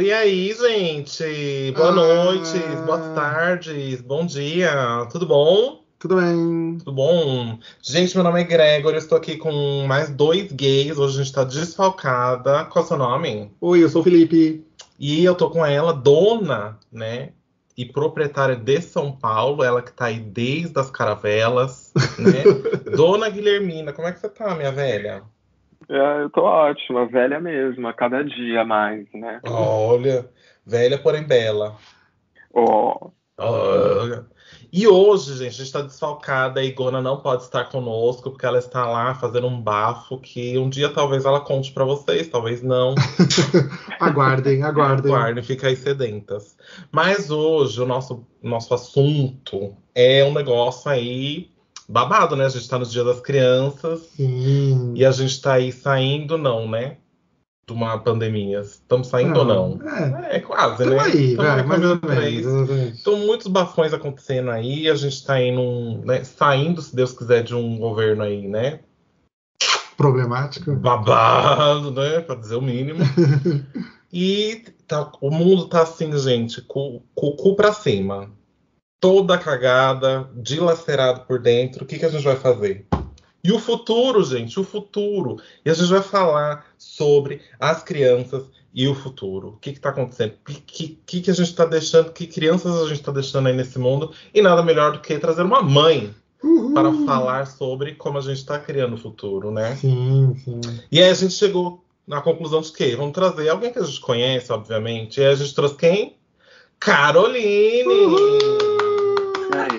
E aí, gente? Boa noite, boa Ah, tarde, bom dia, tudo bom? tudo bem? Tudo bom? Gente, meu nome é Gregor, eu estou aqui com mais dois gays. Hoje a gente tá desfalcada. Qual é o seu nome? Oi, eu sou o Felipe. E eu tô com ela, dona, né? E proprietária de São Paulo, ela que tá aí desde as caravelas, né? Dona Guilhermina, como é que você tá, minha velha? Eu tô ótima, velha mesmo, a cada dia a mais, né? Olha, velha porém bela. Ó, Ah. E hoje, gente, a gente está desfalcada. A Igona não pode estar conosco porque ela está lá fazendo um bafo que um dia talvez ela conte para vocês, talvez não. Aguardem, aguardem. Guardem, fica aí sedentas. Mas hoje o nosso assunto é um negócio aí babado, né? A gente está nos Dia das Crianças e a Sim. gente está aí saindo, não, né? De uma pandemia. Estamos saindo ou Não, não? É quase, tamo né? aí, Estamos vai, aí mais ou caminhando para menos, isso. exatamente. Então, muitos bafões acontecendo aí. A gente está indo, né, saindo, se Deus quiser, de um governo aí, né? Problemático. Babado, né? Para dizer o mínimo. E o mundo tá assim, gente, com o cu pra cima. Toda cagada, dilacerado por dentro. O que que a gente vai fazer? E o futuro, gente, o futuro. E a gente vai falar sobre as crianças e o futuro. O que está acontecendo? Que a gente está deixando? Que crianças a gente está deixando aí nesse mundo? E nada melhor do que trazer uma mãe para Uhul. falar sobre como a gente está criando o futuro, né? Sim, sim. E aí a gente chegou na conclusão de que vamos trazer alguém que a gente conhece, obviamente. E aí a gente trouxe quem? Caroline!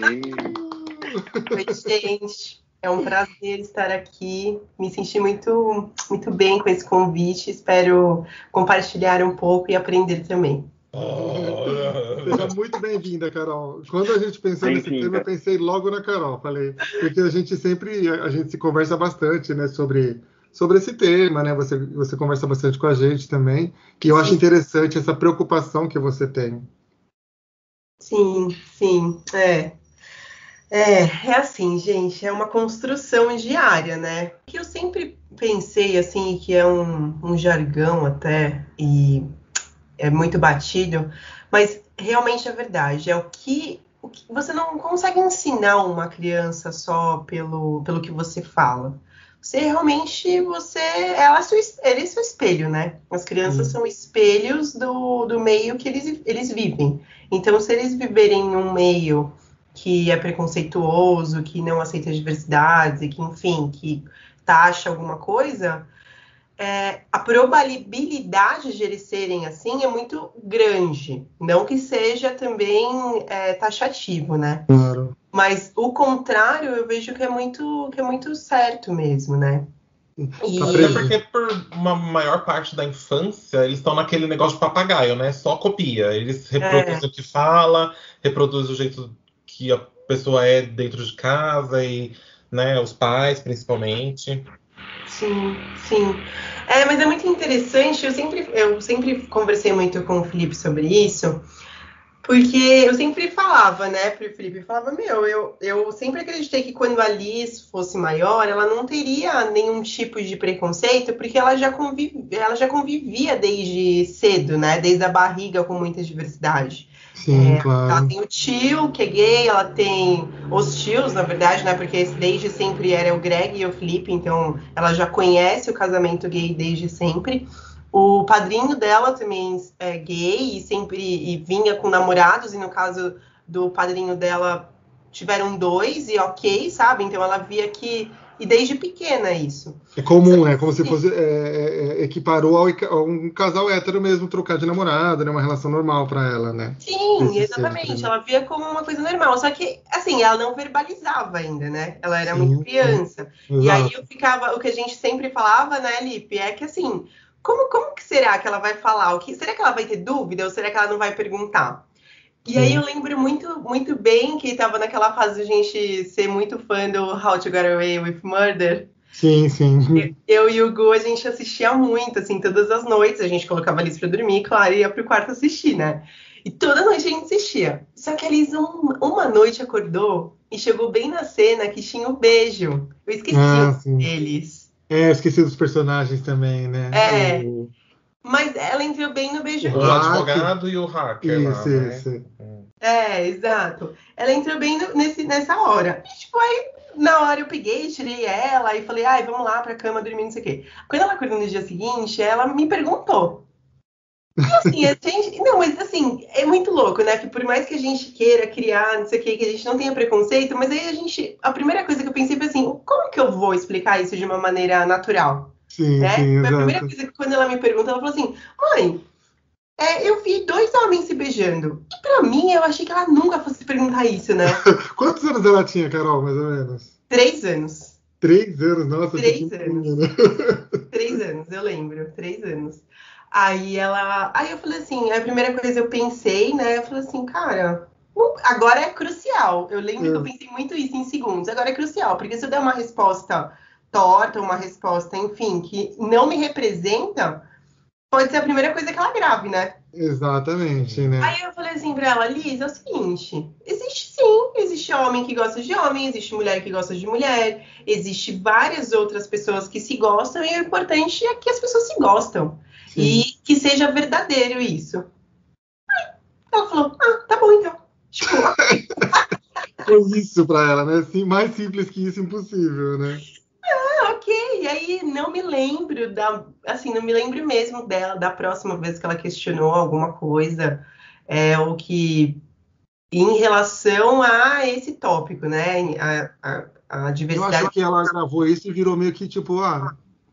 aí. Oi, gente. É um prazer estar aqui. Me senti muito, muito bem com esse convite. Espero compartilhar um pouco e aprender também. Seja muito bem-vinda, Carol. Quando a gente pensou nesse tema, eu Bem-vinda. pensei logo na Carol. Falei, porque a gente se conversa bastante, né, sobre esse tema, né? Você conversa bastante com a gente também, que eu acho Sim, interessante essa preocupação que você tem. sim, sim. É assim, gente, é uma construção diária, né? Que eu sempre pensei, assim, que é um jargão até, e é muito batido, mas realmente é verdade. É o que você não consegue ensinar uma criança só pelo que você fala. Você realmente, ele é seu espelho, né? As crianças Sim, são espelhos do meio que eles vivem. Então, se eles viverem em um meio que é preconceituoso, que não aceita diversidades, e que, enfim, que taxa alguma coisa, a probabilidade de eles serem assim é muito grande. Não que seja também taxativo, né? claro. Mas o contrário eu vejo que é muito certo mesmo, né? A Até E porque por uma maior parte da infância, eles estão naquele negócio de papagaio, né? Só copia. Eles é, reproduzem o que fala, reproduzem o jeito que a pessoa é dentro de casa e, né, os pais, principalmente. sim, sim. Mas é muito interessante. Eu sempre conversei muito com o Felipe sobre isso. Porque eu sempre falava, né, pro Felipe, eu falava, eu sempre acreditei que quando a Liz fosse maior, ela não teria nenhum tipo de preconceito, porque ela já convivia desde cedo, né, desde a barriga com muita diversidade. Sim, Ela claro. tem o tio, que é gay, ela tem os tios, na verdade, né, porque desde sempre era o Greg e o Felipe, então ela já conhece o casamento gay desde sempre. O padrinho dela também é gay e vinha com namorados, e no caso do padrinho dela tiveram dois, e ok, sabe? Então ela via que. E desde pequena isso. É Só comum, que é como se assim, fosse equiparou a um casal hétero mesmo trocar de namorado, né? Uma relação normal para ela, né? sim, Desde sempre, exatamente. né? Ela via como uma coisa normal. Só que, assim, ela não verbalizava ainda, né? Ela era muito Sim, sim, criança. E aí exato. eu ficava. O que a gente sempre falava, né, Lipe, é que assim. Como que será que ela vai falar? Será que ela vai ter dúvida ou será que ela não vai perguntar? E aí eu Sim, lembro muito, muito bem que tava naquela fase de a gente ser muito fã do How to Get Away with Murder. sim, sim. Eu e o Gu, a gente assistia muito, assim, todas as noites. A gente colocava a Liz pra dormir, claro, e ia pro quarto assistir, né? E toda noite a gente assistia. Só que a Liz uma noite acordou e chegou bem na cena que tinha o beijo. Eu esqueci o Ah, nome sim. deles. É, eu esqueci dos personagens também, né? É, Mas ela entrou bem no beijo O gay. advogado e o hacker lá, né? Isso. Exato. Ela entrou bem nessa hora. E, tipo, aí, na hora eu peguei, tirei ela e falei, ai, vamos lá pra cama dormir, não sei o quê. Quando ela acordou no dia seguinte, ela me perguntou. E assim, não, mas assim, é muito louco, né? Que por mais que a gente queira criar, não sei o quê, que a gente não tenha preconceito, mas aí a primeira coisa que eu pensei foi assim, como que eu vou explicar isso de uma maneira natural? Sim, Né? sim, Foi a primeira exato. coisa que quando ela me pergunta, ela falou assim, mãe, eu vi 2 homens se beijando. E pra mim, eu achei que ela nunca fosse perguntar isso, né? Quantos anos ela tinha, Carol, mais ou menos? 3 anos. 3 anos, nossa, 3 anos. pequenininha, né? 3 anos, eu lembro. 3 anos. Aí eu falei assim, a primeira coisa eu pensei, né? Eu falei assim, cara, agora é crucial. Eu lembro que eu pensei muito isso em segundos. Agora é crucial, porque se eu der uma resposta torta, uma resposta, enfim, que não me representa, pode ser a primeira coisa que ela grave, né? Exatamente, né? Aí eu falei assim pra ela, Liz, é o seguinte, existe homem que gosta de homem, existe mulher que gosta de mulher, existe várias outras pessoas que se gostam, e o importante é que as pessoas se gostam. Sim. E que seja verdadeiro isso. Ela falou, tá bom então. Tipo, Foi isso pra ela, né? Sim, mais simples que isso, impossível, né? ok. E aí não me lembro não me lembro mesmo dela, da próxima vez que ela questionou alguma coisa, ou que em relação a esse tópico, né? A Eu diversidade. acho que ela gravou isso e virou meio que tipo,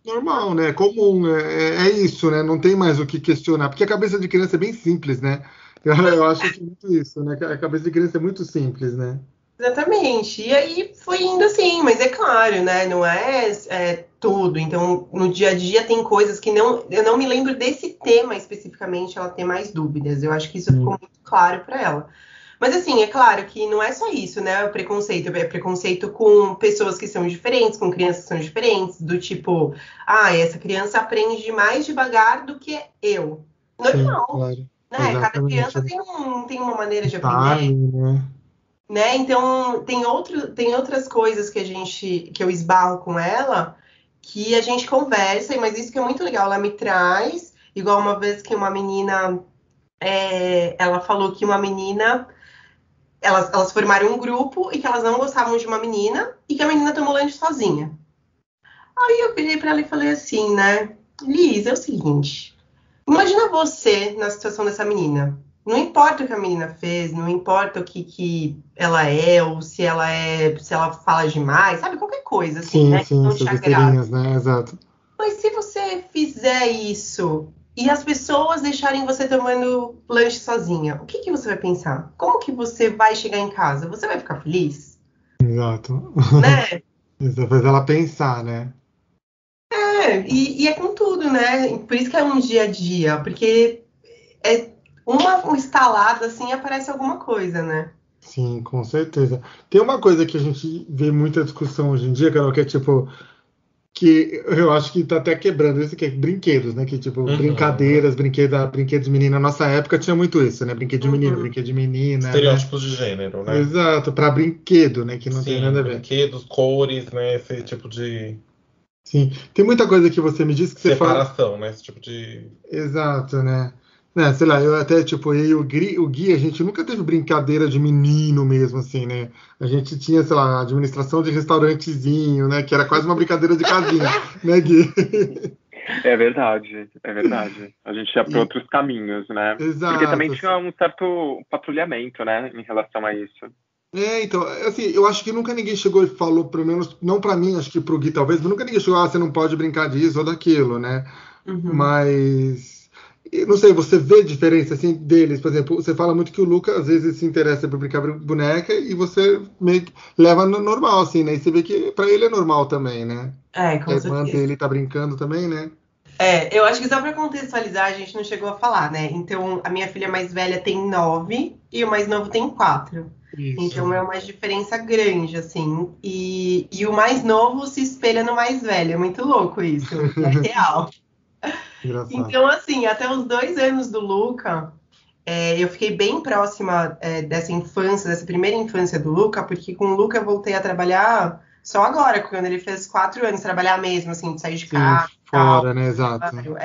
normal, né? Comum, é isso, né? Não tem mais o que questionar, porque a cabeça de criança é bem simples, né? Eu acho que é muito isso, né? A cabeça de criança é muito simples, né? Exatamente. E aí foi indo assim, mas é claro, né? Não é tudo. Então, no dia a dia tem coisas que eu não me lembro desse tema especificamente, ela ter mais dúvidas. Eu acho que isso ficou muito claro para ela. Mas assim, é claro que não é só isso, né? O preconceito é preconceito com pessoas que são diferentes, com crianças que são diferentes, do tipo, essa criança aprende mais devagar do que eu. Sim, Normal, claro. né? Cada Exatamente. criança tem uma maneira de aprender, Timing, né? né? Então tem outras coisas que eu esbarro com ela que a gente conversa, mas isso que é muito legal, ela me traz, igual uma vez que uma menina, ela falou que uma menina, elas formaram um grupo e que elas não gostavam de uma menina e que a menina tomou lanche sozinha. Aí eu virei pra ela e falei assim, né? Liz, é o seguinte, imagina você na situação dessa menina. Não importa o que a menina fez, não importa o que ela é, ou se ela fala demais, sabe? Qualquer coisa, assim, Sim, né? Que sim, não te essas agrada. besteirinhas, né? Exato. Mas se você fizer isso e as pessoas deixarem você tomando lanche sozinha, o que você vai pensar? Como que você vai chegar em casa? Você vai ficar feliz? Exato. Né? Isso faz ela pensar, né? E é com tudo, né? Por isso que é um dia a dia, porque é uma estalada assim aparece alguma coisa, né? Sim, com certeza. Tem uma coisa que a gente vê muita discussão hoje em dia, Carol, que é tipo, que eu acho que tá até quebrando isso, que é brinquedos, né? Que tipo, Uhum. brinquedos menina. Na nossa época tinha muito isso, né? Brinquedo de menino, Uhum. brinquedo de menina, né? Estereótipos de gênero, né? Exato, para brinquedo, né? Que não tem Sim, nada a ver. brinquedos, cores, né? Esse tipo de Sim, tem muita coisa que você me disse que você fala. separação, né? Esse tipo de. Exato, né? Sei lá, eu até, tipo, eu e o Gui, a gente nunca teve brincadeira de menino mesmo, assim, né? A gente tinha, sei lá, administração de restaurantezinho, né? Que era quase uma brincadeira de casinha, né, Gui? É verdade, é verdade. A gente ia para E- outros caminhos, né? Porque também exato, tinha assim. um certo patrulhamento, né, em relação a isso. Então, assim, eu acho que nunca ninguém chegou e falou, pelo menos, não pra mim, acho que pro Gui talvez, mas nunca ninguém chegou, você não pode brincar disso ou daquilo, né? Uhum. Mas, eu não sei, você vê diferença, assim, deles? Por exemplo, você fala muito que o Luca, às vezes, se interessa por brincar boneca e você meio que leva no normal, assim, né? E você vê que pra ele é normal também, né? Que Com a irmã certeza. dele tá brincando também, né? Eu acho que só para contextualizar, a gente não chegou a falar, né? Então, a minha filha mais velha tem 9 e o mais novo tem 4. Isso, Então, é uma diferença grande, assim. E o mais novo se espelha no mais velho. É muito louco isso. É real. engraçado. Então, assim, até os 2 anos do Luca, eu fiquei bem próxima, dessa infância, dessa primeira infância do Luca, porque com o Luca eu voltei a trabalhar só agora, quando ele fez 4 anos, trabalhar mesmo, assim, de sair de Sim, casa e tal. fora, né? Exato. Claro,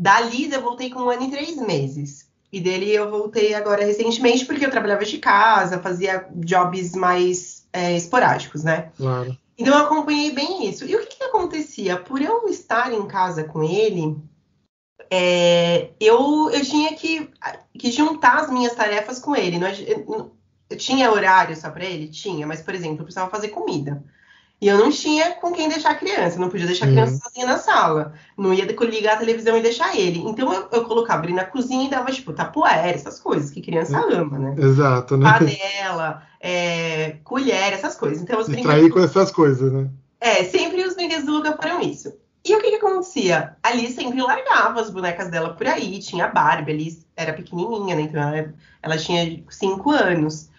Da Liz eu voltei com 1 ano e 3 meses. E dele eu voltei agora recentemente porque eu trabalhava de casa, fazia jobs mais esporádicos, né? Claro. Então eu acompanhei bem isso. E o que acontecia? Por eu estar em casa com ele, eu tinha que juntar as minhas tarefas com ele. Eu tinha horário só para ele? Tinha, mas, por exemplo, eu precisava fazer comida. E eu não tinha com quem deixar a criança, não podia deixar a criança sozinha na sala. Não ia ligar a televisão e deixar ele. Então eu colocava ele na cozinha e dava, tipo, tapoeira, essas coisas que criança ama, né? Exato, né? Panela, colher, essas coisas. Então, distrair com essas coisas, né? Sempre os brinquedos do Luca foram isso. E o que acontecia? A Liz sempre largava as bonecas dela por aí. Tinha a Barbie, a Liz era pequenininha, né? Então ela tinha 5 anos.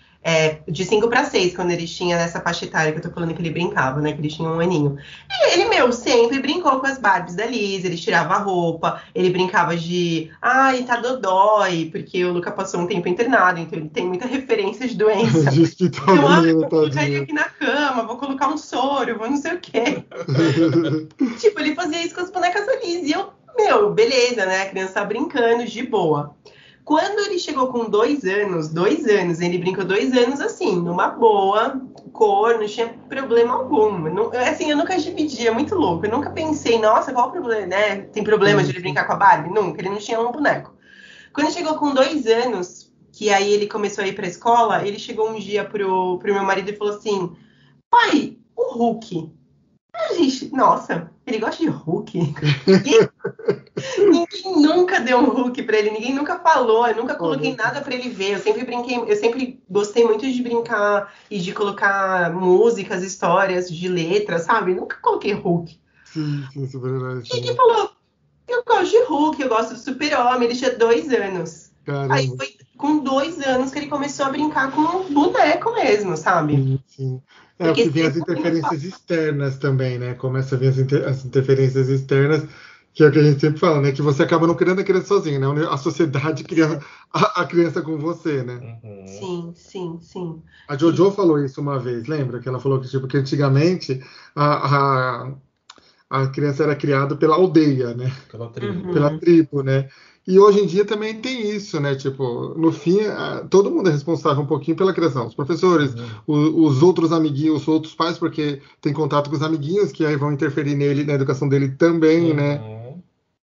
De 5 para 6, quando ele tinha nessa faixa etária que eu tô falando que ele brincava, né? Que ele tinha 1 aninho. E ele, sempre brincou com as Barbies da Liz, ele tirava a roupa, ele brincava de tá dodói, porque o Luca passou um tempo internado, então ele tem muita referência de doença. Então, vou colocar ele aqui na cama, vou colocar um soro, vou não sei o quê. Tipo, ele fazia isso com as bonecas da Liz. E eu, beleza, né? A criança tá brincando de boa. Quando ele chegou com 2 anos, ele brincou 2 anos assim, numa boa, cor, não tinha problema algum. Eu nunca dividi, é muito louco. Eu nunca pensei, nossa, qual o problema, né? Tem problema de ele brincar com a Barbie? Nunca, ele não tinha um boneco. Quando ele chegou com 2 anos, que aí ele começou a ir pra escola, ele chegou um dia pro meu marido e falou assim, pai, o Hulk. Gente, nossa, ele gosta de Hulk? Ninguém nunca deu um Hulk pra ele, ninguém nunca falou, eu nunca coloquei nada pra ele ver. Eu sempre gostei muito de brincar e de colocar músicas, histórias de letras, sabe? Nunca coloquei Hulk. Sim, super-herói. E ele falou, eu gosto de Hulk, eu gosto do Super-Homem, ele tinha 2 anos. Caramba. Aí foi com 2 anos que ele começou a brincar com um boneco mesmo, sabe? Sim. Porque vem as interferências externas também, né? Começa a vir as interferências externas, que é o que a gente sempre fala, né? Que você acaba não criando a criança sozinha, né? A sociedade cria a criança com você, né? Sim, sim, sim. A Jojo falou isso uma vez, lembra? Que ela falou que antigamente a criança era criada pela aldeia, né? Pela tribo, né? E hoje em dia também tem isso, né? Tipo, no fim, todo mundo é responsável um pouquinho pela criação. Os professores, os outros amiguinhos, os outros pais, porque tem contato com os amiguinhos, que aí vão interferir nele, na educação dele também, né?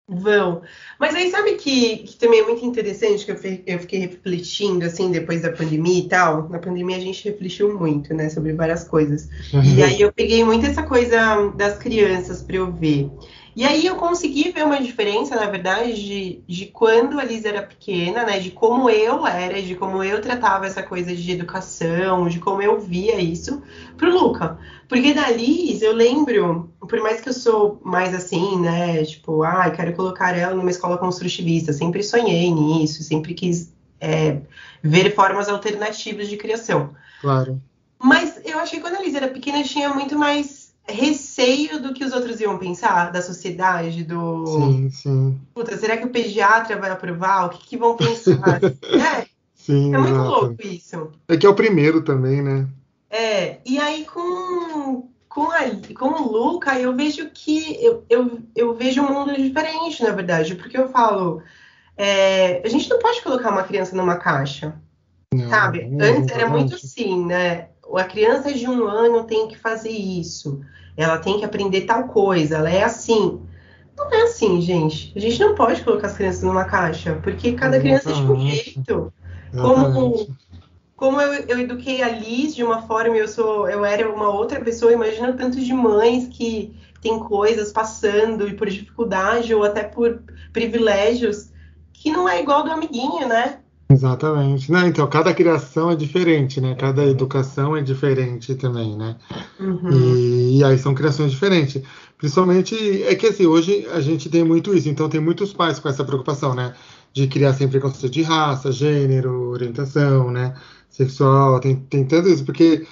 Vão. Mas aí sabe que também é muito interessante, que eu fiquei refletindo, assim, depois da pandemia e tal. Na pandemia a gente refletiu muito, né, sobre várias coisas. E aí eu peguei muito essa coisa das crianças para eu ver. E aí eu consegui ver uma diferença, na verdade, de quando a Liz era pequena, né? De como eu era, de como eu tratava essa coisa de educação, de como eu via isso, pro Luca. Porque da Liz, eu lembro, por mais que eu sou mais assim, né? Tipo, quero colocar ela numa escola construtivista. Sempre sonhei nisso, sempre quis ver formas alternativas de criação. Claro. Mas eu achei que quando a Liz era pequena, eu tinha muito mais receio do que os outros iam pensar, da sociedade, do... Sim. Puta, será que o pediatra vai aprovar? O que vão pensar? Sim, é muito exato. louco isso. É que é o primeiro também, né? E aí com o Luca, eu vejo que eu vejo um mundo diferente, na verdade, porque eu falo, a gente não pode colocar uma criança numa caixa, sabe? Antes era muito assim, né? A criança de 1 ano tem que fazer isso, ela tem que aprender tal coisa, ela é assim. Não é assim, gente. A gente não pode colocar as crianças numa caixa, porque cada criança é de um jeito. Como eu eduquei a Liz de uma forma, eu era uma outra pessoa, imagina o tanto de mães que tem coisas passando por dificuldade ou até por privilégios que não é igual do amiguinho, né? Exatamente. Não, então, cada criação é diferente, né? Cada educação é diferente também, né? E aí são criações diferentes. Principalmente, é que assim, hoje a gente tem muito isso, então tem muitos pais com essa preocupação, né? De criar sem preconceito de raça, gênero, orientação, né? Sexual, tem tanto isso, porque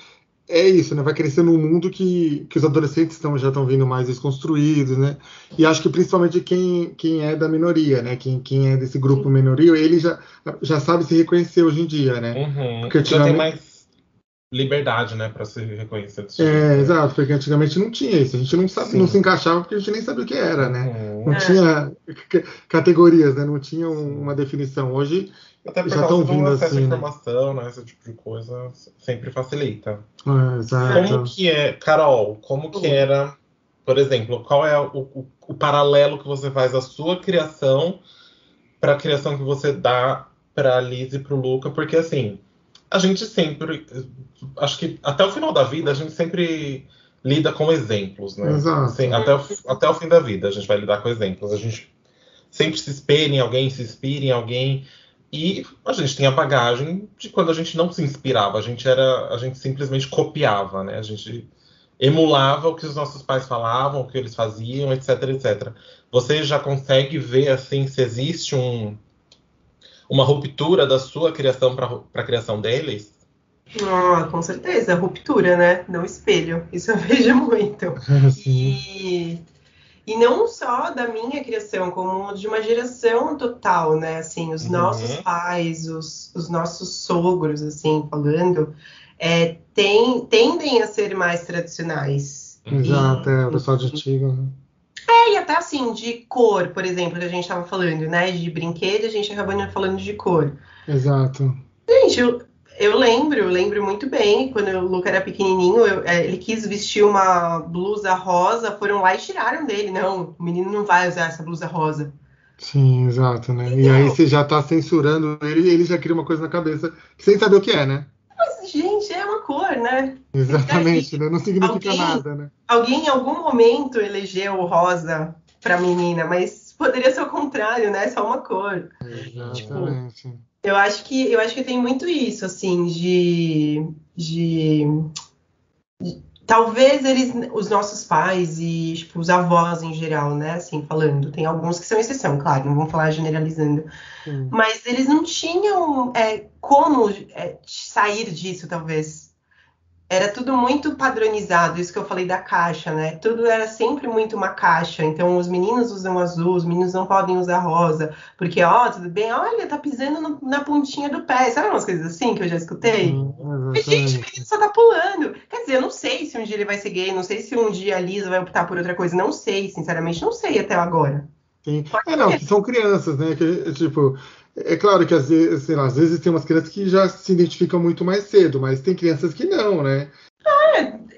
é isso, né? Vai crescendo um mundo que os adolescentes já estão vindo mais desconstruídos, né? E acho que principalmente quem é da minoria, né? Quem é desse grupo minoria, ele já sabe se reconhecer hoje em dia, né? Porque já tem mais liberdade, né? Para se reconhecer. Exato, porque antigamente não tinha isso. A gente não se encaixava porque a gente nem sabia o que era, né? Não tinha categorias, né? Não tinha uma definição. Hoje Até por já causa estão do vindo acesso à assim, né? informação, né? Esse tipo de coisa sempre facilita. Exato. Como que é, Carol, como que era, por exemplo, qual é o paralelo que você faz da sua criação para a criação que você dá para a Liz e para o Luca? Porque assim, a gente sempre, acho que até o final da vida, a gente sempre lida com exemplos, né? Exato. Assim, até o fim da vida, a gente vai lidar com exemplos. A gente sempre se espelha em alguém, se inspira em alguém. E a gente tem a bagagem de quando a gente não se inspirava, a gente simplesmente copiava, né? A gente emulava o que os nossos pais falavam, o que eles faziam, etc, etc. Você já consegue ver assim se existe uma ruptura da sua criação para a criação deles? Com certeza, ruptura, né? Não espelho. Isso eu vejo muito. Sim. E não só da minha criação, como de uma geração total, né? Assim, os nossos pais, os nossos sogros, assim, falando, tendem a ser mais tradicionais. Exato, o pessoal de antigo, né? E até assim, de cor, por exemplo, que a gente estava falando, né? De brinquedo, a gente acabou falando de cor. Exato. Gente, eu lembro muito bem, quando o Luca era pequenininho, ele quis vestir uma blusa rosa, foram lá e tiraram dele. Não, o menino não vai usar essa blusa rosa. Sim, exato, né? E aí você já tá censurando ele e ele já cria uma coisa na cabeça sem saber o que é, né? Mas, gente, é uma cor, né? Exatamente, né? Não significa nada, né? Alguém em algum momento elegeu o rosa pra menina, mas poderia ser o contrário, né? Só uma cor. Exatamente. Tipo, eu acho que tem muito isso, assim, talvez os nossos pais e tipo, os avós em geral, né? Assim, falando, tem alguns que são exceção, claro, não vamos falar generalizando, mas eles não tinham como sair disso, talvez. Era tudo muito padronizado, isso que eu falei da caixa, né? Tudo era sempre muito uma caixa. Então, os meninos usam azul, os meninos não podem usar rosa, porque, tudo bem, olha, tá pisando na pontinha do pé. Sabe umas coisas assim que eu já escutei? Mas, gente, o menino só tá pulando. Quer dizer, eu não sei se um dia ele vai ser gay, não sei se um dia a Lisa vai optar por outra coisa, não sei, sinceramente, não sei até agora. Sim. Não, que são crianças, né? Que, tipo, é claro que às vezes, sei lá, às vezes tem umas crianças que já se identificam muito mais cedo, mas tem crianças que não, né?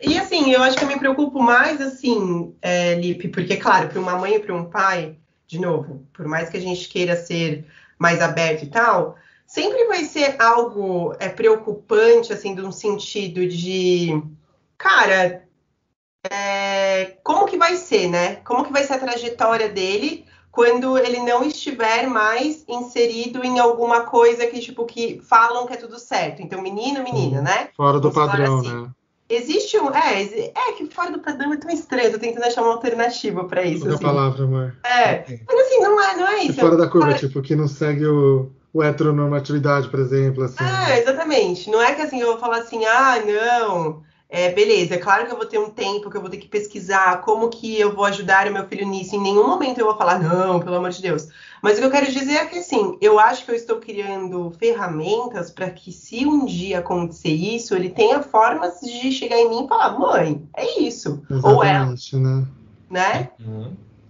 E assim, eu acho que eu me preocupo mais, assim, Lipe, porque, claro, para uma mãe e para um pai, de novo, por mais que a gente queira ser mais aberto e tal, sempre vai ser algo preocupante, assim, de um sentido de, cara, como que vai ser, né? Como que vai ser a trajetória dele quando ele não estiver mais inserido em alguma coisa que, tipo, que falam que é tudo certo. Então, menino, menina, né? Fora do Vamos falar padrão, assim. né? Existe que fora do padrão é tão estranho, tô tentando achar uma alternativa pra isso. Qual é a Assim. palavra, amor? Mas assim, não é isso. Fora da curva, tipo, que não segue o heteronormatividade, por exemplo, assim. Exatamente. Não é que assim, eu vou falar assim, não, beleza, é claro que eu vou ter um tempo que eu vou ter que pesquisar como que eu vou ajudar o meu filho nisso. Em nenhum momento eu vou falar, não, pelo amor de Deus. Mas o que eu quero dizer é que, assim, eu acho que eu estou criando ferramentas para que, se um dia acontecer isso, ele tenha formas de chegar em mim e falar, mãe, é isso. Exatamente, ou ela, né?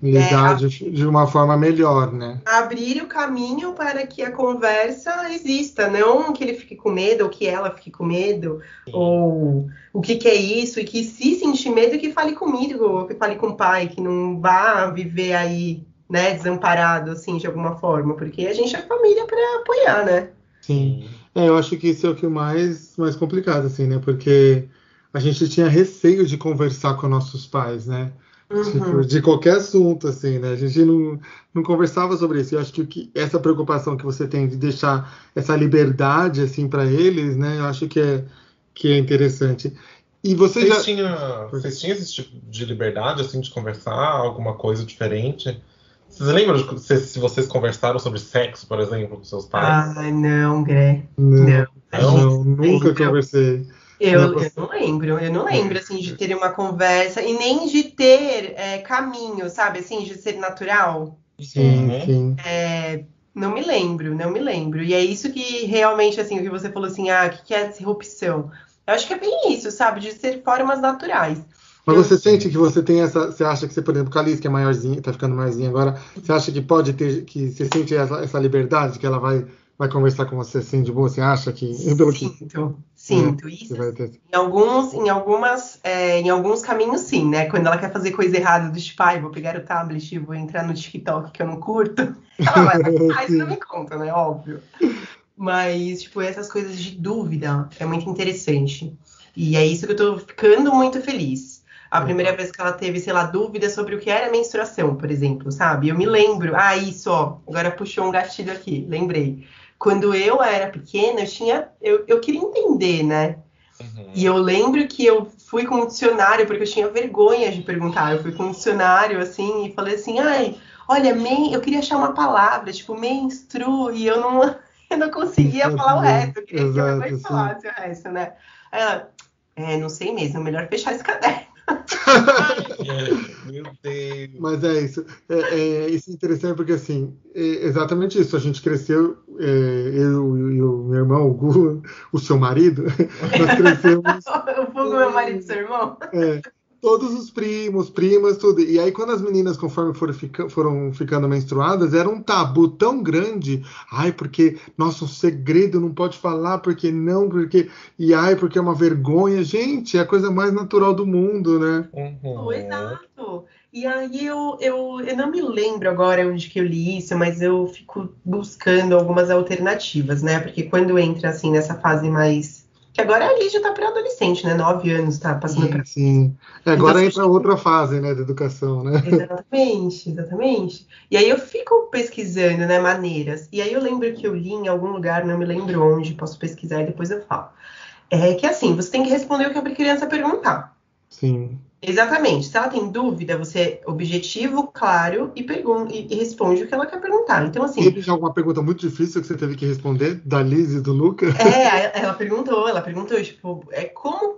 Lidar de uma forma melhor, né? Abrir o caminho para que a conversa exista, não que ele fique com medo, ou que ela fique com medo, ou o que é isso, e que se sentir medo, que fale comigo, ou que fale com o pai, que não vá viver aí, né, desamparado, assim, de alguma forma, porque a gente é família para apoiar, né? Sim. Eu acho que isso é o que mais complicado, assim, né? Porque a gente tinha receio de conversar com nossos pais, né? Tipo, de qualquer assunto, assim, né? A gente não conversava sobre isso. Eu acho que essa preocupação que você tem de deixar essa liberdade, assim, para eles, né? Eu acho que é interessante. E Vocês tinham esse tipo de liberdade, assim, de conversar alguma coisa diferente? Vocês lembram se vocês conversaram sobre sexo, por exemplo, com seus pais? Não, Gré. Não, nunca conversei. Eu não lembro, assim, de ter uma conversa e nem de ter caminho, sabe, assim, de ser natural. Sim. Não me lembro. E é isso que realmente, assim, o que você falou assim, o que é disrupção? Eu acho que é bem isso, sabe, de ser formas naturais. Mas você sente que você tem essa. Você acha que você, por exemplo, Calice, que é maiorzinha, tá ficando maiorzinha agora, você acha que pode ter. Que você sente essa liberdade, que ela vai conversar com você assim de boa? Você acha que. Sinto. Isso vai ter... em alguns caminhos, sim, né? Quando ela quer fazer coisa errada, do tipo, vou pegar o tablet e vou entrar no TikTok que eu não curto, ela vai isso não me conta, né? Óbvio. Mas, tipo, essas coisas de dúvida é muito interessante. E é isso que eu tô ficando muito feliz. A primeira vez que ela teve, sei lá, dúvida sobre o que era menstruação, por exemplo, sabe? Eu me lembro, isso, ó, agora puxou um gatilho aqui, lembrei. Quando eu era pequena, eu queria entender, né? Uhum. E eu lembro que eu fui com um dicionário, porque eu tinha vergonha de perguntar. Eu fui com um dicionário, assim, e falei assim, olha, eu queria achar uma palavra, tipo, menstru, e eu não conseguia falar o resto. Eu queria que a minha mãe falasse o resto, né? Aí ela, não sei mesmo, melhor fechar esse caderno. Meu Deus. Mas é isso. Isso é interessante porque, assim, exatamente isso. A gente cresceu, eu e o meu irmão, o Gu, o seu marido, nós crescemos. O Fogo, meu marido, seu irmão. Todos os primos, primas, tudo. E aí, quando as meninas, conforme foram ficando menstruadas, era um tabu tão grande. Porque nosso segredo não pode falar, porque não, porque. Porque é uma vergonha. Gente, é a coisa mais natural do mundo, né? Uhum. Exato. E aí eu não me lembro agora onde que eu li isso, mas eu fico buscando algumas alternativas, né? Porque quando entra assim nessa fase mais. Que agora a Lígia tá pré-adolescente, né? 9 anos, tá passando pra. Sim. Agora entra outra fase, né, da educação, né? Exatamente. E aí eu fico pesquisando, né, maneiras. E aí eu lembro que eu li em algum lugar, não me lembro onde, posso pesquisar e depois eu falo. Que assim, você tem que responder o que a criança perguntar. Sim. Exatamente. Se ela tem dúvida, você é objetivo, claro, e responde o que ela quer perguntar. Então, assim. Teve já alguma pergunta muito difícil que você teve que responder, da Liz e do Luca? Ela perguntou, tipo,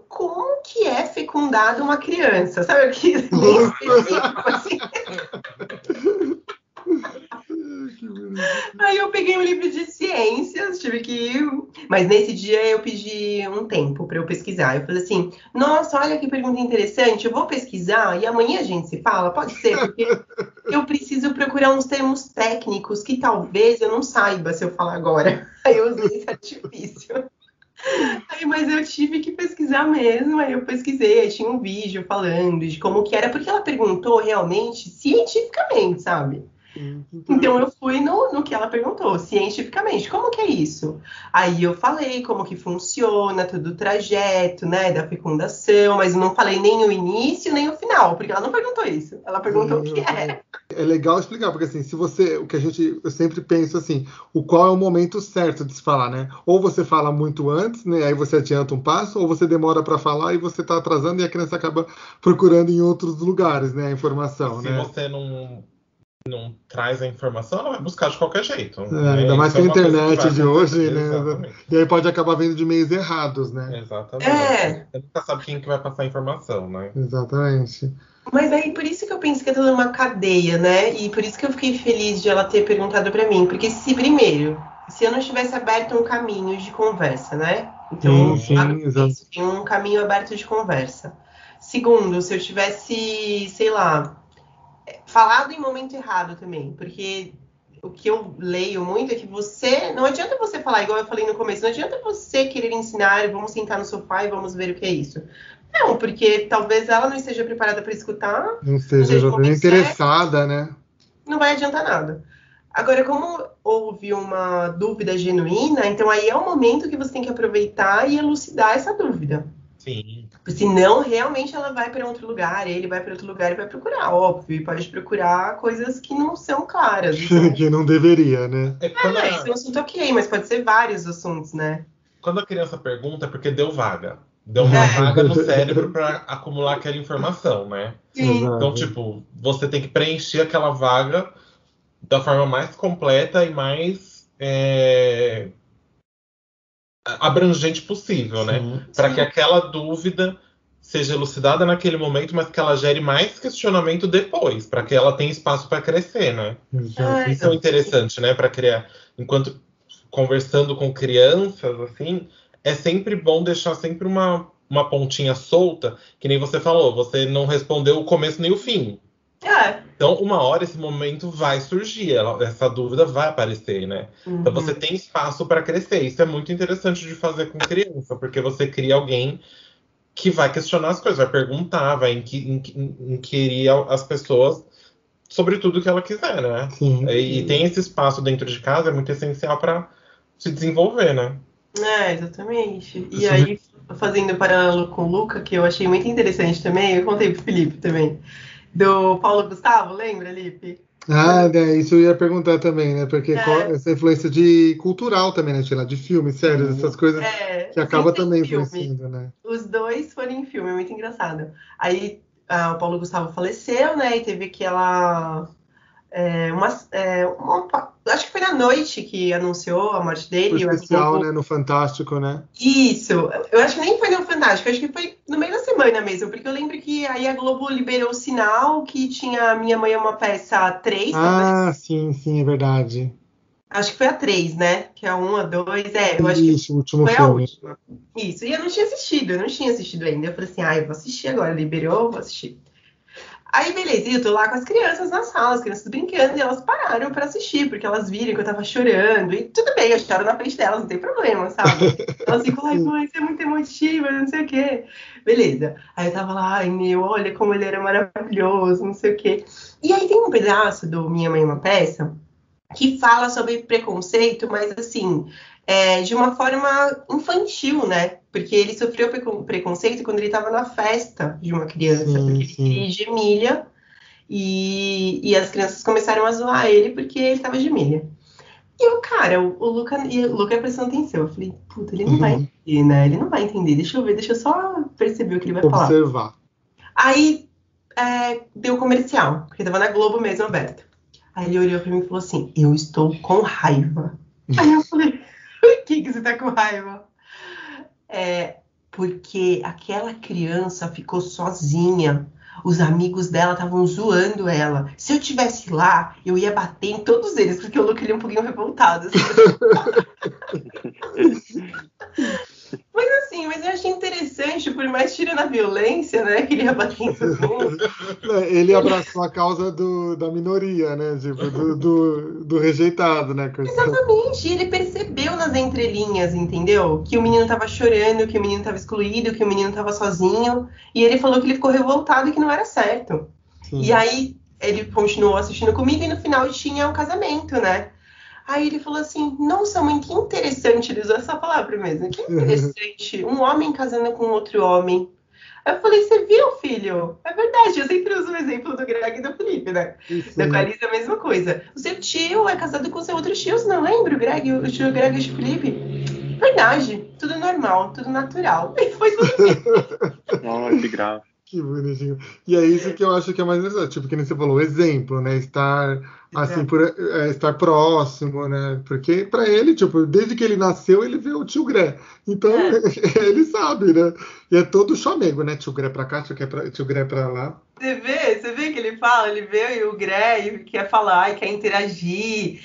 como que é fecundada uma criança? Sabe o que? Bem específico, assim. Aí eu peguei um livro de ciências, tive que ir. Mas nesse dia eu pedi um tempo para eu pesquisar. Eu falei assim, nossa, olha que pergunta interessante, eu vou pesquisar e amanhã a gente se fala? Pode ser, porque eu preciso procurar uns termos técnicos que talvez eu não saiba se eu falar agora. Aí eu usei esse artifício. Mas eu tive que pesquisar mesmo, aí eu pesquisei, aí tinha um vídeo falando de como que era, porque ela perguntou realmente cientificamente, sabe? Então eu fui no que ela perguntou, cientificamente, como que é isso? Aí eu falei como que funciona, todo o trajeto, né, da fecundação, mas eu não falei nem o início, nem o final, porque ela não perguntou isso, ela perguntou o que era. É legal explicar, porque assim, eu sempre penso assim, qual é o momento certo de se falar, né? Ou você fala muito antes, né, aí você adianta um passo, ou você demora para falar e você tá atrasando e a criança acaba procurando em outros lugares, né, a informação, Se né? você não traz a informação, ela vai buscar de qualquer jeito. Ainda mais que a internet de hoje, né? Exatamente. E aí pode acabar vendo de meios errados, né? Exatamente. Você nunca sabe quem que vai passar a informação, né? Exatamente. Mas aí por isso que eu penso que é toda uma cadeia, né? E por isso que eu fiquei feliz de ela ter perguntado pra mim. Porque se eu não tivesse aberto um caminho de conversa, né? Então, tem um caminho aberto de conversa. Segundo, se eu tivesse, sei lá, falado em momento errado também, porque o que eu leio muito é que não adianta você falar, igual eu falei no começo, não adianta você querer ensinar, vamos sentar no sofá e vamos ver o que é isso. Não, porque talvez ela não esteja preparada para escutar. Não esteja interessada, né? Não vai adiantar nada. Agora, como houve uma dúvida genuína, então aí é o momento que você tem que aproveitar e elucidar essa dúvida. Sim. Senão, realmente, ela vai para outro lugar, ele vai para outro lugar e vai procurar, óbvio. E pode procurar coisas que não são claras. Que não deveria, né? Isso é um assunto ok, mas pode ser vários assuntos, né? Quando a criança pergunta, é porque deu vaga. Deu uma vaga no cérebro para acumular aquela informação, né? Sim. Então, tipo, você tem que preencher aquela vaga da forma mais completa e mais abrangente possível, né? Para que aquela dúvida seja elucidada naquele momento, mas que ela gere mais questionamento depois, para que ela tenha espaço para crescer, né? Isso é interessante, né? Para criar, enquanto conversando com crianças, assim, é sempre bom deixar sempre uma uma pontinha solta, que nem você falou, você não respondeu o começo nem o fim. Então, uma hora esse momento vai surgir, essa dúvida vai aparecer, né? Então você tem espaço para crescer. Isso é muito interessante de fazer com criança, porque você cria alguém que vai questionar as coisas, vai perguntar, vai inquirir as pessoas sobre tudo que ela quiser, né? Sim. E tem esse espaço dentro de casa, é muito essencial para se desenvolver, né? Exatamente. E aí, fazendo paralelo com o Luca, que eu achei muito interessante também, eu contei pro Felipe também, do Paulo Gustavo, lembra, Lipe? Isso eu ia perguntar também, né? Porque essa influência cultural também, né, Sheila? De filme, séries, essas coisas que acaba também influenciando, né? Os dois foram em filme, é muito engraçado. Aí o Paulo Gustavo faleceu, né? E teve aquela... acho que foi na noite que anunciou a morte dele. Foi especial, né? No Fantástico, né? Isso. Eu acho que nem foi no Fantástico, acho que foi no meio da semana mesmo, porque eu lembro que aí a Globo liberou o sinal que tinha Minha Mãe é uma Peça 3. Sim, é verdade. Acho que foi a 3, né? Que é a 1, a 2. Eu acho que o último foi filme. A última. Isso. E eu não tinha assistido ainda. Eu falei assim, eu vou assistir agora. Liberou, vou assistir. Aí, beleza, eu tô lá com as crianças na sala, as crianças brincando, e elas pararam pra assistir, porque elas viram que eu tava chorando, e tudo bem, eu choro na frente delas, não tem problema, sabe? Elas ficam, mãe, você é muito emotiva, não sei o quê. Beleza. Aí eu tava lá, olha como ele era maravilhoso, não sei o quê. E aí tem um pedaço do Minha Mãe é uma Peça que fala sobre preconceito, mas assim, de uma forma infantil, né? Porque ele sofreu preconceito quando ele estava na festa de uma criança, porque ele queria ir de milha, e as crianças começaram a zoar ele porque ele estava de milha. E o Luca prestando atenção. Eu falei, puta, ele não vai entender, né? Ele não vai entender. Deixa eu só perceber o que ele vai falar. Observar. Aí deu comercial, porque tava na Globo mesmo aberto. Aí ele olhou pra mim e falou assim, eu estou com raiva. Aí eu falei, por que você tá com raiva? Porque aquela criança ficou sozinha. Os amigos dela estavam zoando ela. Se eu tivesse lá, eu ia bater em todos eles, porque o Luke ele é um pouquinho revoltado. Assim. Mas eu achei interessante, por mais tirando a violência, né, que ele ia bater em todo mundo. Ele abraçou a causa da minoria, né, tipo, do rejeitado, né. Exatamente, ele percebeu nas entrelinhas, entendeu? Que o menino tava chorando, que o menino tava excluído, que o menino tava sozinho, e ele falou que ele ficou revoltado e que não era certo. Sim. E aí ele continuou assistindo comigo e no final tinha o casamento, né? Aí ele falou assim, nossa, mãe, que interessante, ele usou essa palavra mesmo, que interessante, um homem casando com outro homem. Aí eu falei, você viu, filho? É verdade, eu sempre uso o exemplo do Greg e do Felipe, né? Da Clarice é a mesma coisa. O seu tio é casado com seu outro tio, você não lembra? O tio Greg e o Felipe? Verdade, tudo normal, tudo natural. E foi tudo assim. Nossa, que grave. Que bonitinho. E é isso que eu acho que é mais interessante. Tipo, que nem você falou, exemplo, né? Estar assim, estar próximo, né? Porque pra ele, tipo, desde que ele nasceu, ele vê o tio Gré. Então, ele sabe, né? E é todo chamego, né? Tio Gré pra cá, tio Gré pra lá. Você vê que ele fala, ele vê o Gré e quer falar e quer interagir.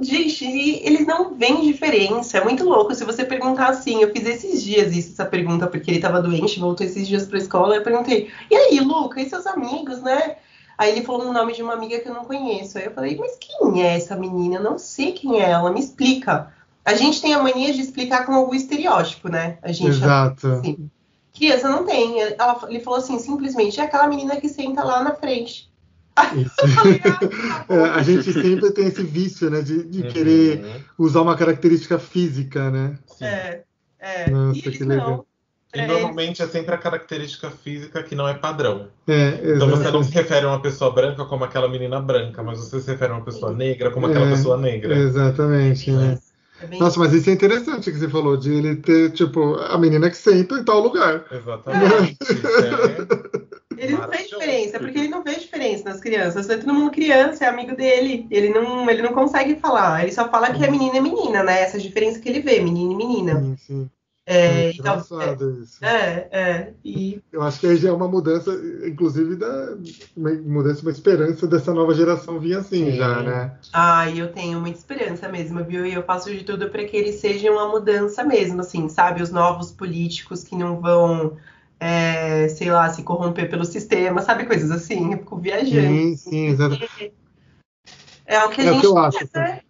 Gente, eles não veem diferença, é muito louco. Se você perguntar assim, eu fiz esses dias essa pergunta, porque ele tava doente, voltou esses dias pra escola, eu perguntei, e aí, Luca, e seus amigos, né? Aí ele falou o nome de uma amiga que eu não conheço. Aí eu falei, mas quem é essa menina? Eu não sei quem é ela, me explica. A gente tem a mania de explicar com algum estereótipo, né? A gente, exato. Assim, criança não tem. Ele falou assim, simplesmente, é aquela menina que senta lá na frente. A gente sempre tem esse vício, né, de querer usar uma característica física, né? Nossa, que legal. E normalmente é sempre a característica física que não é padrão. Então você não se refere a uma pessoa branca como aquela menina branca, mas você se refere a uma pessoa negra como aquela pessoa negra. Exatamente, né? Nossa, mas isso é interessante que você falou, de ele ter, tipo, a menina que senta em tal lugar. Exatamente. Ele não vê diferença, porque ele não vê diferença nas crianças. É todo mundo criança, é amigo dele. Ele não consegue falar. Ele só fala que a menina é menina, né? Essa diferença que ele vê, menino e menina. Sim. É, então, Engraçado isso. e Eu acho que aí já é uma mudança, inclusive, uma mudança, uma esperança dessa nova geração vir assim já, Sim. né? eu tenho muita esperança mesmo, viu? E eu faço de tudo para que eles sejam uma mudança mesmo, assim, sabe? Os novos políticos que não vão, sei lá, se corromper pelo sistema, sabe? Coisas assim, eu fico viajando. Sim, exato. É o que a É o que gente eu acho, quer, tá? né?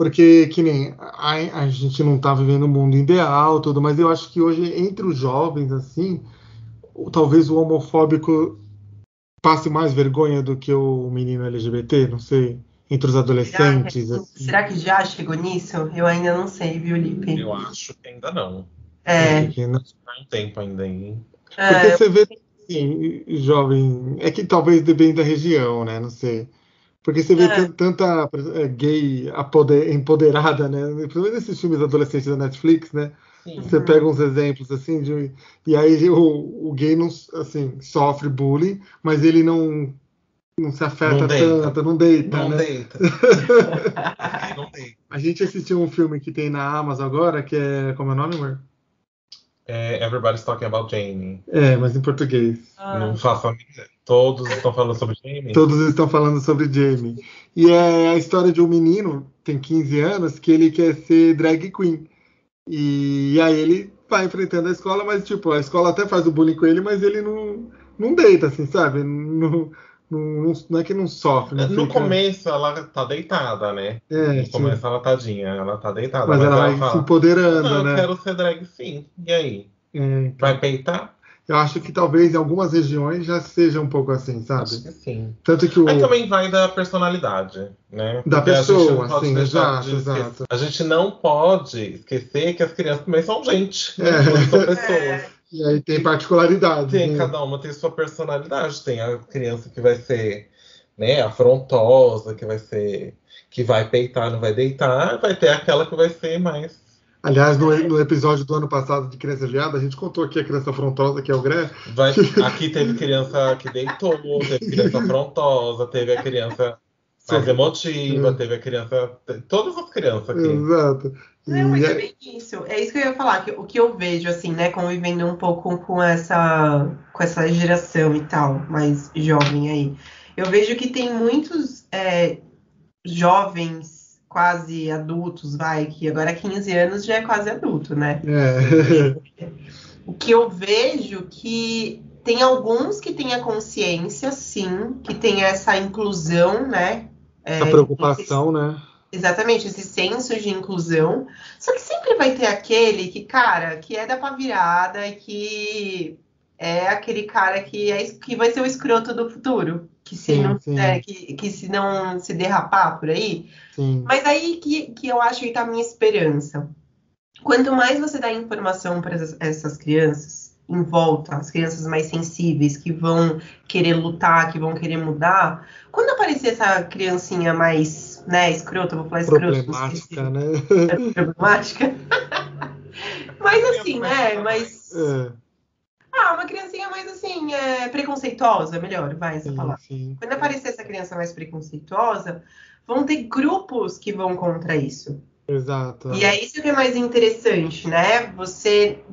Porque que nem a gente não tá vivendo um mundo ideal, tudo, mas eu acho que hoje entre os jovens assim, talvez o homofóbico passe mais vergonha do que o menino LGBT, não sei, entre os adolescentes assim. Será que já chegou nisso? Eu ainda não sei, viu, Lipe? Eu acho que ainda não. É, Porque, né? Tá um tempo ainda aí. Porque é, você vê assim, jovem, é que talvez dependa da região, né? Não sei. Porque você vê é. tanta gay empoderada, né? Principalmente nesses filmes adolescentes da Netflix, né? Sim. Você pega uns exemplos assim e aí o gay não assim sofre bullying, mas ele não se Não afeta deita. tanto, não deita, Não né? deita. Não deita. A gente assistiu um filme que tem na Amazon agora, que é como é o nome, amor? Everybody's talking about Jamie. É, mas em português. Não faço a mínima. Todos estão falando sobre Jamie? Todos estão falando sobre Jamie. E é a história de um menino, tem 15 anos, que ele quer ser drag queen. E aí ele vai enfrentando a escola, mas tipo, a escola até faz o bullying com ele, mas ele não deita, assim, sabe? Não é que não sofre, não No fica. começo ela tá deitada, né? É, No começo ela tadinha, ela tá deitada, mas mas ela ela vai se fala: Não, empoderando, eu né? quero ser drag sim. E aí? Vai Então. peitar? Eu acho que talvez em algumas regiões já seja um pouco assim, Acho sabe? que sim. Tanto que Aí o também vai da personalidade, né? da Porque a gente não pessoa, pode assim, deixar exato, de esquecer. exato. A gente não pode esquecer que as crianças também são gente, né? Também são É. pessoas. E aí tem particularidades, Tem, né? cada uma tem sua personalidade. Tem a criança que vai ser, né, afrontosa, que vai peitar, não vai deitar. Vai ter aquela que vai ser mais. Aliás, no episódio do ano passado de Criança Viada, a gente contou aqui a criança afrontosa, que é o Gré. Aqui teve criança que deitou, teve criança afrontosa, teve a criança mais Sofre- emotiva, teve a criança. Todas as crianças aqui. Exato. Não, E mas é bem isso. É isso que eu ia falar, que o que eu vejo, assim, né, convivendo um pouco com essa geração e tal, mais jovem aí. Eu vejo que tem muitos jovens, quase adultos, vai, que agora 15 anos já é quase adulto, né? O que eu vejo que tem alguns que têm a consciência, sim, que tem essa inclusão, né? essa preocupação, né? Exatamente, esse senso de inclusão. Só que sempre vai ter aquele que, cara, que é da pá virada e que é aquele cara que vai ser o escroto do futuro. Que se Sim, não, sim, que se não se derrapar por aí. sim. Mas aí que eu acho que tá a minha esperança. Quanto mais você dá informação para essas crianças em volta, as crianças mais sensíveis, que vão querer lutar, que vão querer mudar, quando aparecer essa criancinha mais, né, escrota, vou falar escrota, não sei Problemática, se né? é problemática, mas Criança assim, mais né, capaz. uma criancinha mais assim, preconceituosa, melhor, vai essa Sim, palavra. sim. Quando aparecer essa criança mais preconceituosa, vão ter grupos que vão contra isso. Exato. E é isso que é mais interessante, né?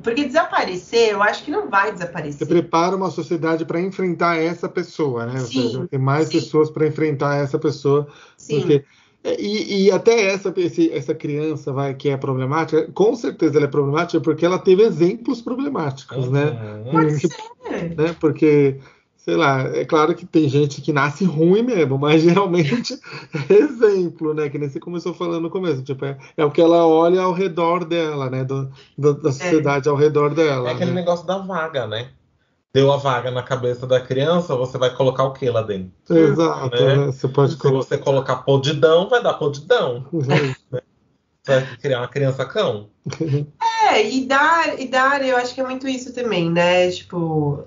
Porque desaparecer, eu acho que não vai Você desaparecer. prepara uma sociedade para enfrentar essa pessoa, né? Ou seja, vai Sim, ter mais sim, pessoas para enfrentar essa pessoa, sim. porque e até essa criança que é problemática, com certeza ela é problemática porque ela teve exemplos problemáticos, né? Uhum. Pode ser. Né? Porque, sei lá, é claro que tem gente que nasce ruim mesmo, mas geralmente é exemplo, né? Que nem você começou falando no começo, tipo, é o que ela olha ao redor dela, né? Da É, sociedade ao redor É dela, aquele né? negócio da vaga, né? Deu a vaga na cabeça da criança, você vai colocar o que lá dentro, Exato, né? né? Você pode Se colocar. você colocar podidão, vai dar podidão. Você vai criar uma criança cão. e dar, eu acho que é muito isso também, né? Tipo,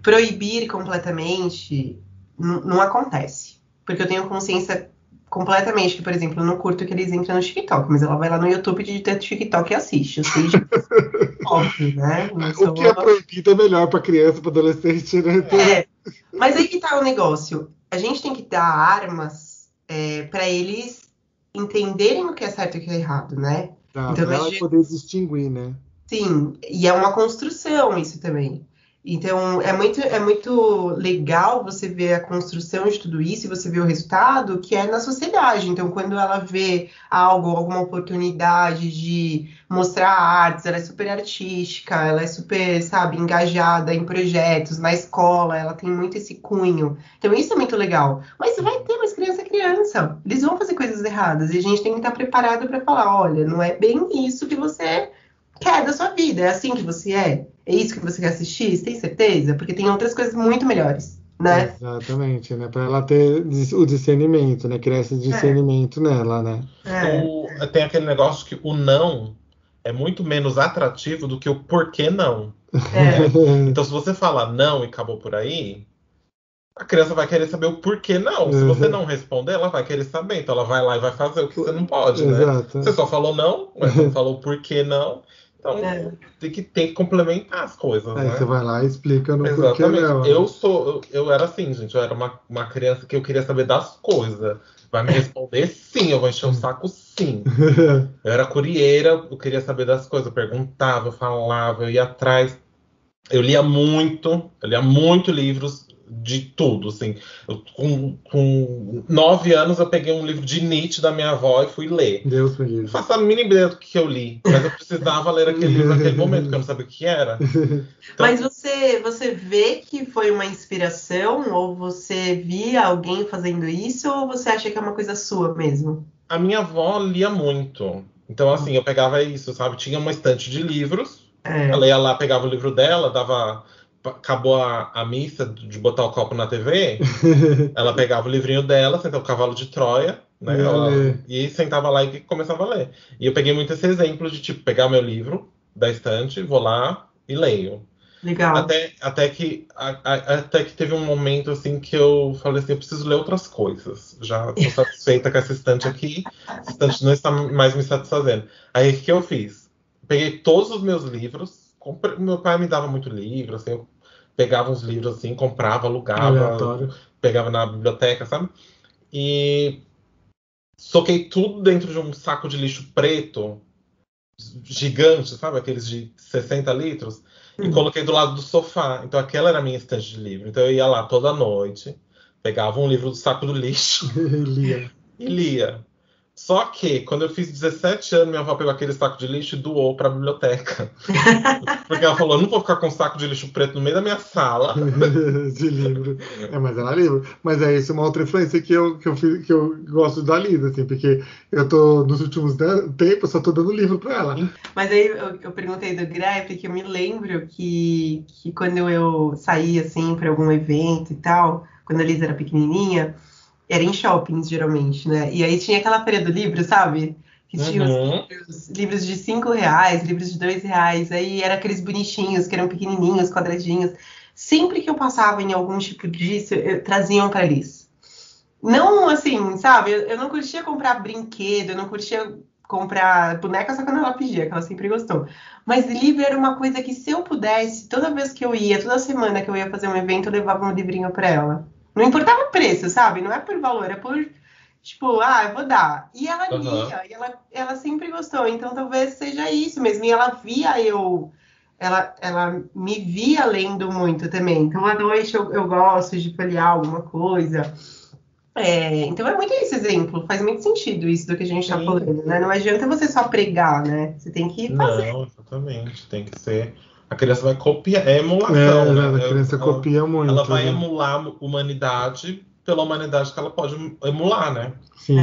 proibir completamente não acontece. Porque eu tenho consciência completamente que, por exemplo, eu não curto que eles entrem no TikTok, mas ela vai lá no YouTube de TikTok e assiste. Eu sei disso, óbvio, né? Não O que é sou. proibido é melhor para criança, para adolescente, né? É, mas aí que tá o negócio. A gente tem que dar armas para eles entenderem o que é certo e o que é errado, né? Então, Para ela poder distinguir, né? Sim, e é uma construção isso também. Então, é muito legal você ver a construção de tudo isso e você ver o resultado que é na sociedade. Então, quando ela vê algo, alguma oportunidade de mostrar artes, ela é super artística, ela é super, sabe, engajada em projetos, na escola, ela tem muito esse cunho. Então, isso é muito legal. Mas vai ter mais criança é criança. Eles vão fazer coisas erradas e a gente tem que estar preparado para falar, olha, não é bem isso que você quer da sua vida, é assim que você é? É isso que você quer assistir? Você tem certeza? Porque tem outras coisas muito melhores, né? Exatamente, né? Para ela ter o discernimento, né? Criar esse discernimento nela, né? Tem aquele negócio que o não é muito menos atrativo do que o porquê não. Né? Então, se você falar não e acabou por aí, a criança vai querer saber o porquê não. Se você não responder, ela vai querer saber. Então, ela vai lá e vai fazer o que você não pode, né? Exato. Você só falou não, mas não falou o porquê não. Então, tem que complementar as coisas, Aí né? você vai lá e explica no porquê Exatamente. não. Eu era assim, gente. Eu era uma criança que eu queria saber das coisas. Vai me responder sim, eu vou encher o saco sim. Eu era curieira, eu queria saber das coisas. Eu perguntava, eu falava, eu ia atrás. Eu lia muito livros de tudo, assim. Com 9 anos eu peguei um livro de Nietzsche da minha avó e fui ler. Deus me Não livre. faço a mínima ideia do que eu li, mas eu precisava ler aquele livro naquele momento, porque eu não sabia o que era. Então, Mas você vê que foi uma inspiração, ou você via alguém fazendo isso, ou você acha que é uma coisa sua mesmo? a minha avó lia muito. Então, assim, eu pegava isso, sabe? Tinha uma estante de livros. Ela ia lá, pegava o livro dela, acabou a missa de botar o copo na TV. Ela pegava o livrinho dela, sentava o cavalo de Troia, né? E sentava lá e começava a ler. E eu peguei muito esse exemplo de, tipo, pegar meu livro da estante, vou lá e leio. Legal. Até que teve um momento, assim, que eu falei assim, eu preciso ler outras coisas. Já tô satisfeita com essa estante aqui. Essa estante não está mais me satisfazendo. Aí, o que eu fiz? Peguei todos os meus livros. Meu pai me dava muito livro, assim, eu pegava uns livros assim, comprava, alugava, Aleatório. pegava na biblioteca, sabe? E soquei tudo dentro de um saco de lixo preto, gigante, sabe? Aqueles de 60 litros. E coloquei do lado do sofá. Então aquela era a minha estante de livro. Então eu ia lá toda noite, pegava um livro do saco do lixo Lia. e lia. Só que, quando eu fiz 17 anos, minha avó pegou aquele saco de lixo e doou para a biblioteca. Porque ela falou, não vou ficar com um saco de lixo preto no meio da minha sala. De livro. Mas ela é livro. Mas é isso, uma outra influência que eu gosto da Lida, assim, porque eu tô, nos últimos tempos, só tô dando livro para ela. Mas aí eu perguntei do Grep, porque eu me lembro que quando eu saía, assim, para algum evento e tal, quando a Lisa era pequenininha, era em shoppings, geralmente, né? E aí tinha aquela feira do livro, sabe? Que tinha os livros de R$5, livros de R$2. Aí eram aqueles bonitinhos, que eram pequenininhos, quadradinhos. Sempre que eu passava em algum tipo disso, traziam para eles. Não, assim, sabe? Eu não curtia comprar brinquedo, eu não curtia comprar boneca só quando ela pedia, que ela sempre gostou. Mas livro era uma coisa que, se eu pudesse, toda vez que eu ia, toda semana que eu ia fazer um evento, eu levava um livrinho para ela. Não importava o preço, sabe? Não é por valor, é por, tipo, eu vou dar. E ela lia, e ela sempre gostou. Então, talvez seja isso mesmo. E ela via ela me via lendo muito também. Então, à noite eu gosto de folhear alguma coisa. Então, é muito esse exemplo. Faz muito sentido isso do que a gente tá falando, né? Não adianta você só pregar, né? Você tem que fazer. Não, exatamente. Tem que ser... A criança vai copiar. É emulação, né? A criança copia muito. Ela vai né? emular a humanidade pela humanidade que ela pode emular, né? Sim.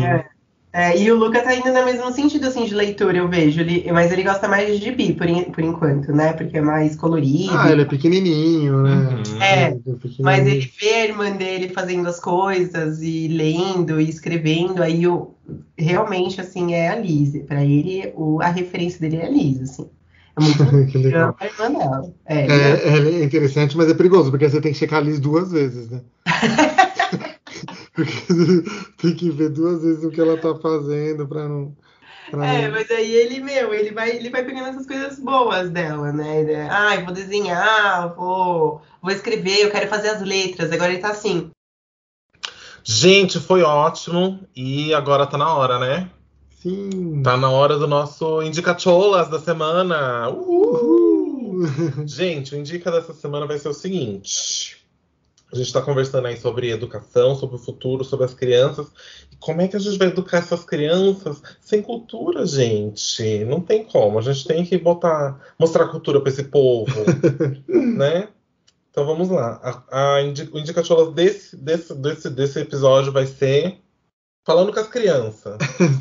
E o Luca tá indo no mesmo sentido, assim, de leitura, eu vejo. Mas ele gosta mais de gibi, por enquanto, né? Porque é mais colorido. Ele é pequenininho, né? Mas ele vê a irmã dele fazendo as coisas e lendo e escrevendo, aí realmente, assim, é a Liz. Pra ele, a referência dele é a Liz, assim. É muito que legal. a irmã dela. É interessante, mas é perigoso, porque você tem que checar a Liz 2 vezes, né? Porque tem que ver 2 vezes o que ela tá fazendo pra não... Mas aí ele vai pegando essas coisas boas dela, né? Eu vou desenhar, vou escrever, eu quero fazer as letras. Agora ele tá assim. Gente, foi ótimo. E agora tá na hora, né? Sim. Tá na hora do nosso Indicacholas da semana. Uhul! Gente, o Indica dessa semana vai ser o seguinte. A gente tá conversando aí sobre educação, sobre o futuro, sobre as crianças. E como é que a gente vai educar essas crianças sem cultura, gente? Não tem como. A gente tem que mostrar cultura pra esse povo, né? Então vamos lá. O Indicacholas desse episódio vai ser falando com as crianças.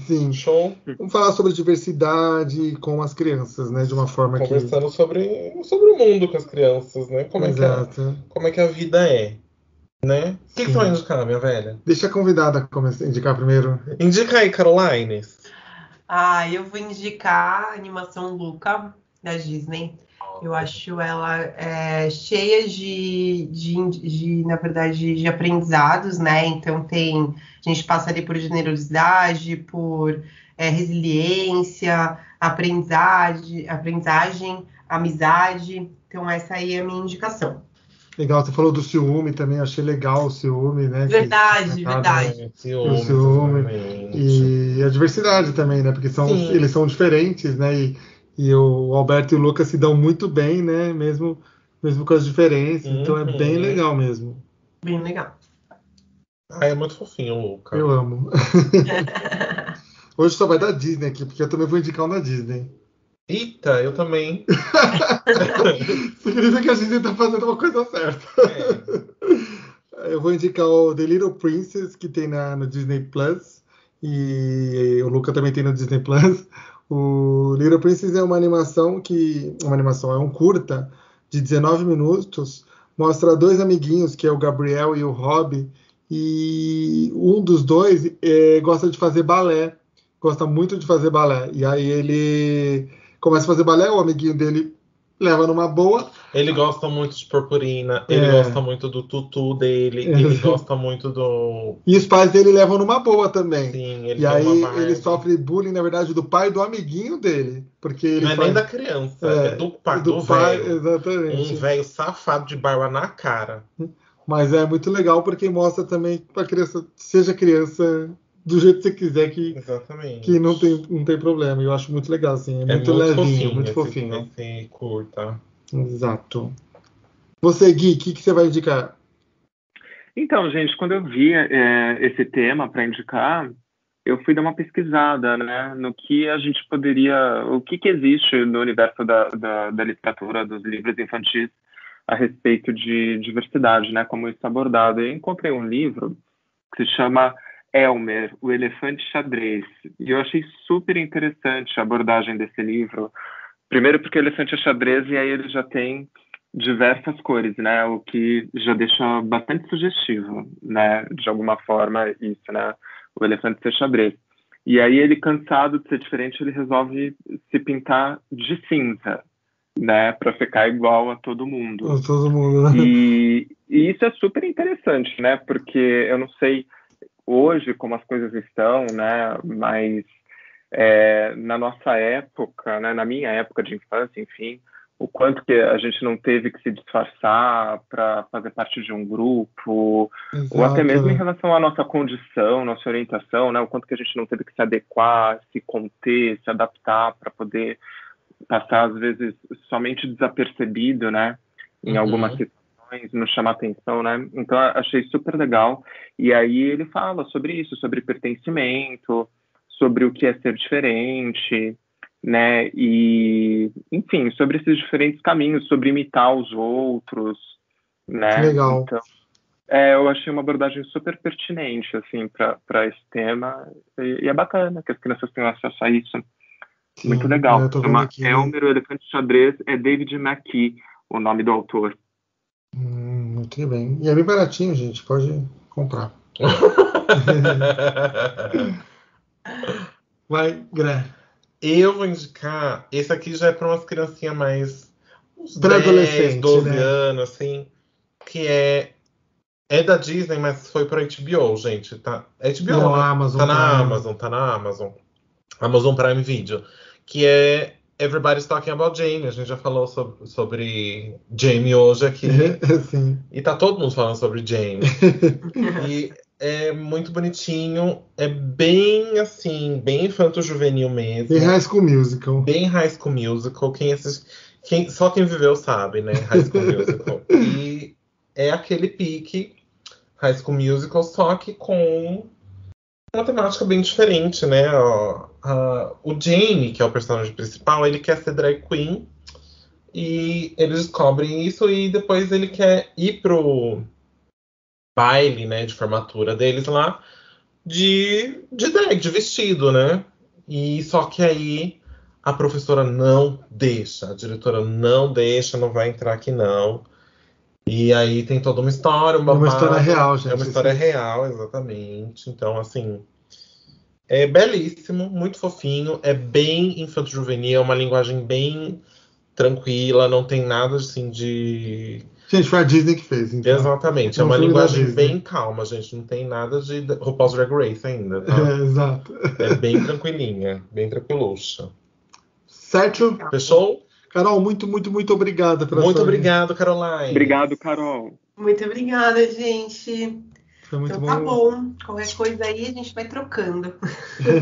Sim. Show? Vamos falar sobre diversidade com as crianças, né? De uma forma Conversando sobre o mundo com as crianças, né? Como Exato. é que a vida é, né? O que Sim. você vai indicar, minha velha? Deixa a convidada indicar primeiro. Indica aí, Caroline. Eu vou indicar a animação Luca, da Disney. Eu acho ela cheia na verdade, de aprendizados, né? Então a gente passa ali por generosidade, por resiliência, aprendizagem, amizade. Então essa aí é a minha indicação. Legal, você falou do ciúme também, achei legal o ciúme, né? Verdade. O ciúme. E a diversidade também, né? Porque eles são diferentes, né? E o Alberto e o Lucas se dão muito bem, né? Mesmo com as diferenças. Então é bem legal mesmo. Bem legal. É muito fofinho o Luca. Eu amo. Hoje só vai da Disney aqui, porque eu também vou indicar um da Disney. Eita, eu também. Significa que a Disney tá fazendo uma coisa certa. Eu vou indicar o The Little Princess, que tem no Disney Plus. E o Luca também tem no Disney Plus. O Little Princess é uma animação é um curta de 19 minutos. Mostra dois amiguinhos, que é o Gabriel e o Robbie. E um dos dois gosta de fazer balé. Gosta muito de fazer balé. E aí ele começa a fazer balé, o amiguinho dele leva numa boa. Ele gosta muito de purpurina, ele gosta muito do tutu dele, ele gosta muito do... E os pais dele levam numa boa também. Sim, ele e aí ele sofre bullying, na verdade, do pai e do amiguinho dele. Porque ele não é nem da criança, é do pai, do velho. Exatamente. Um velho safado de barba na cara. Mas é muito legal porque mostra também pra criança, seja criança do jeito que você quiser, que não tem problema. Eu acho muito legal, assim. É muito levinho, fofinho, muito fofinho. Esse curta. Exato. Você, Gui, o que você vai indicar? Então, gente, quando eu vi esse tema para indicar, eu fui dar uma pesquisada, né, no que a gente poderia, o que existe no universo da literatura, dos livros infantis a respeito de diversidade, né, como isso é abordado. Eu encontrei um livro que se chama Elmer, o Elefante Xadrez, e eu achei super interessante a abordagem desse livro. Primeiro porque o elefante é xadrez e aí ele já tem diversas cores, né? O que já deixa bastante sugestivo, né? De alguma forma isso, né? O elefante ser xadrez. E aí ele, cansado de ser diferente, ele resolve se pintar de cinza, né? Para ficar igual a todo mundo. Todo mundo, né? E isso é super interessante, né? Porque eu não sei hoje como as coisas estão, né? Mas na nossa época, né, na minha época de infância, enfim, o quanto que a gente não teve que se disfarçar para fazer parte de um grupo, Exato, ou até mesmo em relação à nossa condição, nossa orientação, né, o quanto que a gente não teve que se adequar, se conter, se adaptar para poder passar, às vezes, somente desapercebido, né, em algumas situações, não chamar atenção, né, então achei super legal. E aí ele fala sobre isso, sobre pertencimento, sobre o que é ser diferente, né? E, enfim, sobre esses diferentes caminhos, sobre imitar os outros, né? Legal. Então, eu achei uma abordagem super pertinente, assim, para esse tema. E é bacana que as crianças tenham acesso a isso. Sim, muito legal. Chama Elmer, o Elefante Xadrez, é David McKee, o nome do autor. Muito bem. E é bem baratinho, gente. Pode comprar. Vai, Gré. Eu vou indicar. Esse aqui já é para umas criancinhas mais. Uns 10, 10, 12 né? anos, assim. Que é da Disney, mas foi para HBO, gente. Tá? HBO, não, né? Amazon, tá na Amazon. Amazon Prime Video. Que é Everybody's Talking About Jamie. A gente já falou sobre Jamie hoje aqui. Sim. E tá todo mundo falando sobre Jamie. E é muito bonitinho. É bem, assim, bem infanto-juvenil mesmo. Tem High School Musical. Bem High School Musical. Só quem viveu sabe, né? High School Musical. E é aquele pique High School Musical, só que com uma temática bem diferente, né? O Jamie, que é o personagem principal, ele quer ser drag queen. E eles descobrem isso e depois ele quer ir pro baile, né, de formatura deles lá, de drag, de vestido, né? E só que aí a professora não deixa, a diretora não deixa, não vai entrar aqui não. E aí tem toda uma história, um É uma babado. história real, gente. É uma história real, exatamente. Então, assim, é belíssimo, muito fofinho, é bem infanto-juvenil, é uma linguagem bem tranquila, não tem nada assim de. Gente, foi a Disney que fez, então. Exatamente, É é um uma filme da linguagem Disney. bem calma, gente. Não tem nada de RuPaul's Drag Race ainda, tá? É, exato. É bem tranquilinha, bem tranquiluxa. Certo? Fechou? Carol, muito, muito, muito obrigada pela Muito sua... obrigado, Caroline. Obrigado, Carol. Muito obrigada, gente. Foi muito Então tá bom. bom. Qualquer coisa aí a gente vai trocando.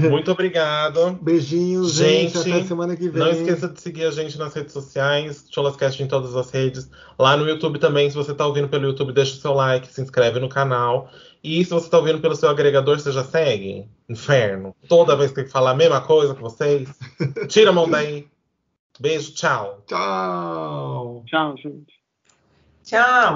Muito obrigado. Beijinhos, gente. Até semana que vem. Não esqueça de seguir a gente nas redes sociais, Cholascast em todas as redes. Lá no YouTube também, se você tá ouvindo pelo YouTube, deixa o seu like, se inscreve no canal. E se você tá ouvindo pelo seu agregador, você já segue? Inferno. Toda vez que tem que falar a mesma coisa com vocês. Tira a mão daí. Beijo, tchau. Tchau. Tchau, gente. Tchau.